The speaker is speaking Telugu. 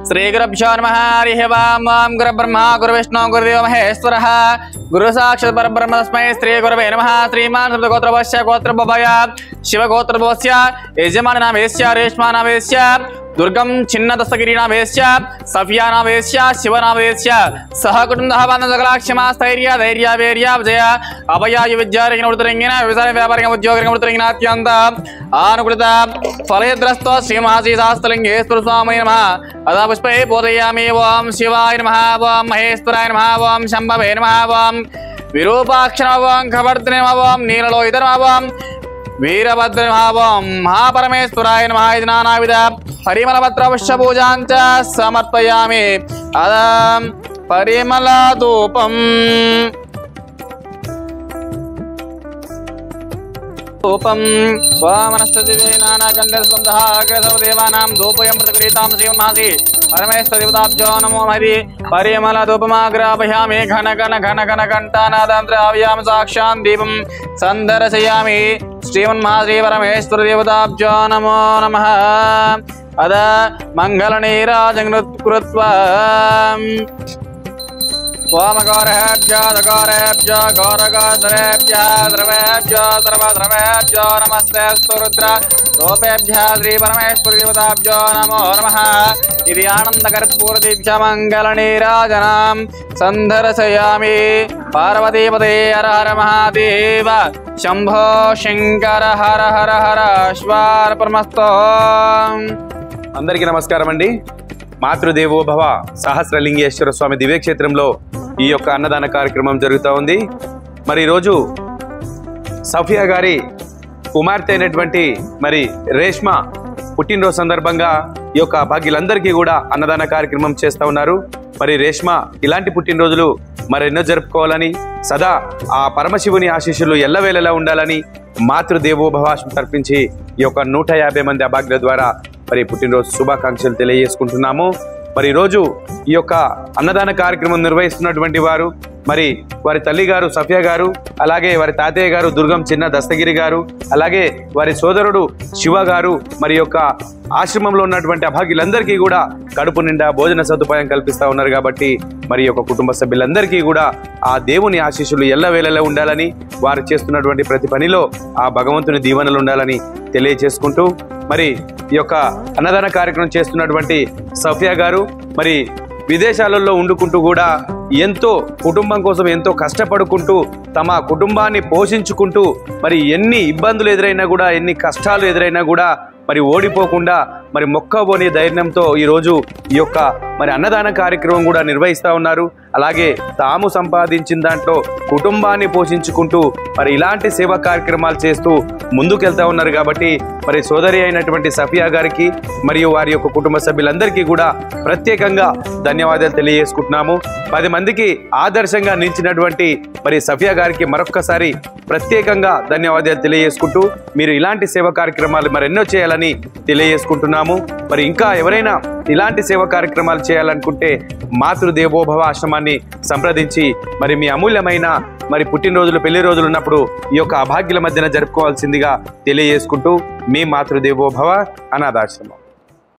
श्रीगुरुभ्यो नमः। हरिः ओम्। ओं गुरुब्रह्मा गुरुविष्णु गुरुदेवो महेश्वरः गुरु साक्षात् परब्रह्म तस्मै श्रीगुरवे नमः। श्रीमान् गोत्रभवस्य गोत्रभवय शिवगोत्रभवस्य यजमाननामेस्य रेश्मानामेस्य दुर्गम छिन्न दस्तगिरीनामेस्य सफियानामेस्य शिवनामेस्य सह कुटुंबः बान्धवजगलाक्षमा स्थैर्य धैर्य वीर्य विजय अभयाय विद्यारंगिन उद्धरंगिन व्यवसाय व्यापारिक उद्योगरंगिन उद्धरंगिन अत्यंत आनुकूलित फलद्रस्तो श्रीमहासी शास्त्रलिंगेश्वर स्वामी नमः। अदा पुष्पे बोधयामि। ओं शिवाय नमः। ओं महेश्वराय नमः। ओं शंभवे नमः। ओं विरूपाक्ष नमः। ओं खवर्धने नमः। ओं नीललोहित नमः। ओं वीरभद्र नमः। ओं महापरमेश्वराय नमः। नानाविध परिमलपत्र पुष्पपूजाञ्च समर्पयामि। अदं परिमलधूपम् धूपं वामनस्तदिवे नानागन्धर्वसंदः अग्रसर्वदेवानां धूपयं प्रतिगृहीतां श्रीमन्मासि परमेश्वरदेवताभ्यो नमो हरि। परिमलधूपमाग्रापयामि। घन घन घन घन घण्टानादं द्रावयामि साक्षात् दीपं सन्दर्शयामि। श्रीमन्मासि परमेश्वरदेवताभ्यो नमो नमः। अद मंगलनीराजं कृत्वा वामगौरहेभ्यो दगौरहेभ्यो गौरगोत्तरेभ्यः सर्वेभ्यो सर्वद्रवेभ्यो नमस्तेऽस्तु रुद्र रूपेभ्यः श्रीपरमेश्वरदेवताभ्यो नमो नमः। इति आनन्दकर्पूरदीक्षमङ्गलनीराजनां सन्दर्शयामि। पार्वतीपते हर हर महादेव शंभो शंकर हर हर हर अश्वार्पणमस्तु। అందరికీ నమస్కారం అండి। మాతృదేవో భవ సహస్రలింగేశ్వర స్వామి దివ్యక్షేత్రంలో ఈ యొక్క అన్నదాన కార్యక్రమం జరుగుతూ ఉంది। మరి ఈరోజు సఫియా గారి కుమార్తె అయినటువంటి మరి రేష్మ పుట్టినరోజు సందర్భంగా ఈ యొక్క భాగ్యులందరికీ కూడా అన్నదాన కార్యక్రమం చేస్తూ ఉన్నారు। మరి రేష్మ ఇలాంటి పుట్టినరోజులు మరెన్నో జరుపుకోవాలని సదా ఆ పరమశివుని ఆశీస్సులు ఎల్లవేళలా ఉండాలని మాతృదేవోభవాశం తర్పించి ఈ యొక్క 150 మంది అభాగ్యుల ద్వారా మరి పుట్టినరోజు శుభాకాంక్షలు తెలియజేసుకుంటున్నాము। మరి ఈరోజు ఈ యొక్క అన్నదాన కార్యక్రమం నిర్వహిస్తున్నటువంటి వారు మరి వారి తల్లి గారు సఫియా గారు, అలాగే వారి తాతయ్య గారు దుర్గం చిన్న దస్తగిరి గారు, అలాగే వారి సోదరుడు శివ గారు, మరి యొక్క ఆశ్రమంలో ఉన్నటువంటి అభాగ్యులందరికీ కూడా కడుపు నిండా భోజన సదుపాయం కల్పిస్తూ ఉన్నారు। కాబట్టి మరి యొక్క కుటుంబ సభ్యులందరికీ కూడా ఆ దేవుని ఆశీస్సులు ఎల్లవేళలా ఉండాలని, వారు చేస్తున్నటువంటి ప్రతి పనిలో ఆ భగవంతుని దీవెనలు ఉండాలని తెలియజేసుకుంటూ మరి ఈ యొక్క అన్నదాన కార్యక్రమం చేస్తున్నటువంటి సఫియా గారు మరి విదేశాలలో ఉండుకుంటూ కూడా ఎంతో కుటుంబం కోసం ఎంతో కష్టపడుకుంటూ తమ కుటుంబాన్ని పోషించుకుంటూ మరి ఎన్ని ఇబ్బందులు ఎదురైనా కూడా ఎన్ని కష్టాలు ఎదురైనా కూడా మరి ఓడిపోకుండా మరి మొక్కబోని ధైర్యంతో ఈరోజు ఈ యొక్క మరి అన్నదాన కార్యక్రమం కూడా నిర్వహిస్తూ ఉన్నారు। అలాగే తాము సంపాదించిన దాంట్లో కుటుంబాన్ని పోషించుకుంటూ మరి ఇలాంటి సేవా కార్యక్రమాలు చేస్తూ ముందుకెళ్తా ఉన్నారు। కాబట్టి మరి సోదరి అయినటువంటి సఫియా గారికి మరియు వారి యొక్క కుటుంబ సభ్యులందరికీ కూడా ప్రత్యేకంగా ధన్యవాదాలు తెలియజేసుకుంటున్నాము। 10 మందికి ఆదర్శంగా నిలిచినటువంటి మరి సఫియా గారికి మరొక్కసారి ప్రత్యేకంగా ధన్యవాదాలు తెలియజేసుకుంటూ మీరు ఇలాంటి సేవా కార్యక్రమాలు మరెన్నో చేయాలని తెలియజేసుకుంటున్నాము। మరి ఇంకా ఎవరైనా ఇలాంటి సేవా కార్యక్రమాలు చేయాలనుకుంటే మాతృదేవోభవ ఆశ్రమాన్ని సంప్రదించి మరి మీ అమూల్యమైన మరి పుట్టినరోజులు పెళ్లి రోజులు ఉన్నప్పుడు ఈ యొక్క అభాగ్యుల మధ్యన జరుపుకోవాల్సిందిగా తెలియజేసుకుంటూ మీ మాతృదేవోభవ అనాథాశ్రమం।